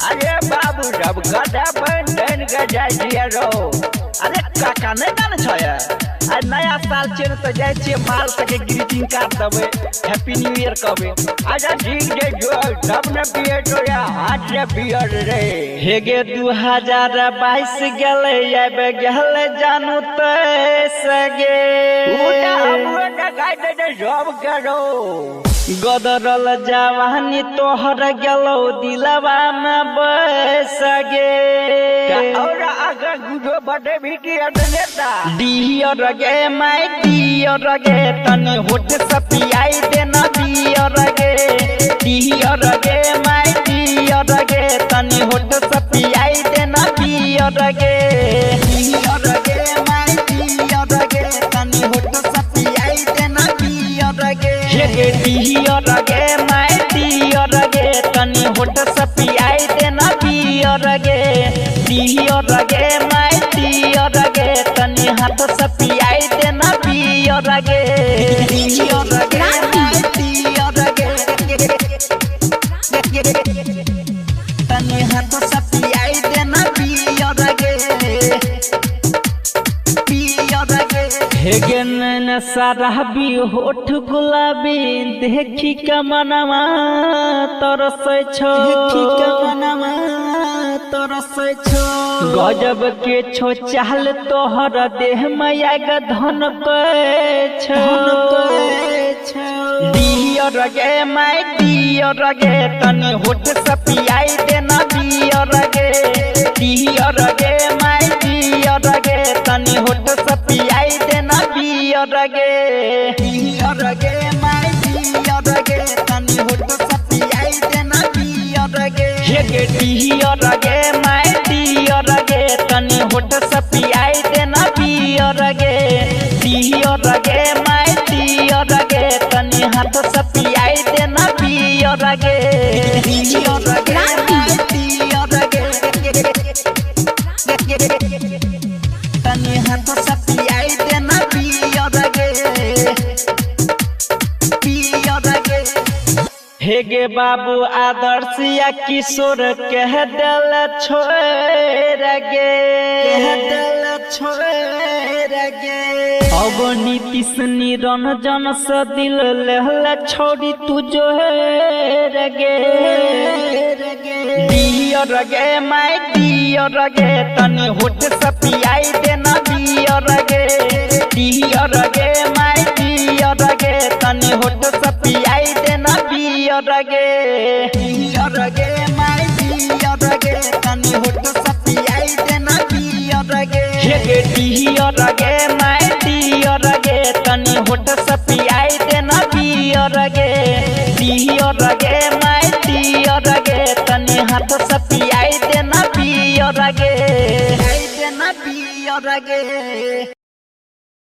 अरे बाबू जब गधा बन गजा रो अरे काका नहीं जाने छया आज नया साल चेन तो जाय छे माल सके ग्रीटिंग कार्ड दबे हैप्पी न्यू ईयर कहबे आजा ठीक जे जो डब न पिए तो या हाथ रे बियर रे हेगे 2022 गेले आबे गेले जानू ते सगे उटा हमरो न गाय दे जॉब करो गदरल जवानी तोहर गेलो दिलवा में बसगे और आगे गुडो बड़े भी नेता डियर गे माय डियर गे तनी होठ सपियाई देना डियर गे डियर गे माय डियर गे तनी होठ सपियाई देना डियर गे डियर गे माय डियर गे तनी होठ सपियाई देना डियर गे हे डियर गे माय डियर गे तनी होठ सपियाई देना डियर गे डियर गे माय डियर गे तनी हाथ सपियाई देना डियर गे डियर गे माय डियर गे तनी हाथ सपियाई देना डियर गे डियर गे हेगे न साराबी होठ गुलाबी देखी का मनवा तरसै छो देखी का मनवा तरसै छो गजब के छो चाल तोहर देह माया ग धन के छो डियर गे माय डियर गे तनी होठ सपियाई देना डियर गे डियर गे माय डियर गे तनी होठ सपियाई देना डियर गे डियर गे माय डियर गे तनी होठ सपियाई देना डियर गे हे डियर गे माय डियर गे तनी होठ सपियाई देना डियर गे डियर गे माय डियर गे तनी हाथ सपियाई देना डियर गे डियर गे माय डियर गे तनी हाथ सपियाई देना डियर गे डियर गे हेगे बाबू आदर्श या किशोर कह दिल छोड़ गे अब नीतीश निरंजन से दिल लहला छोड़ी तू जो है गे डियर गे माय डियर गे तनी होठ सपियाई देना डियर गे डियर गे माय डियर गे तनी होठ सपियाई देना डियर गे डियर गे माय डियर गे तनी होठ सपियाई देना डियर गे हे डियर गे माय डियर गे तनी होठ सपियाई देना डियर गे डियर गे माय डियर गे तनी हाथ सपियाई देना डियर गे देना डियर गे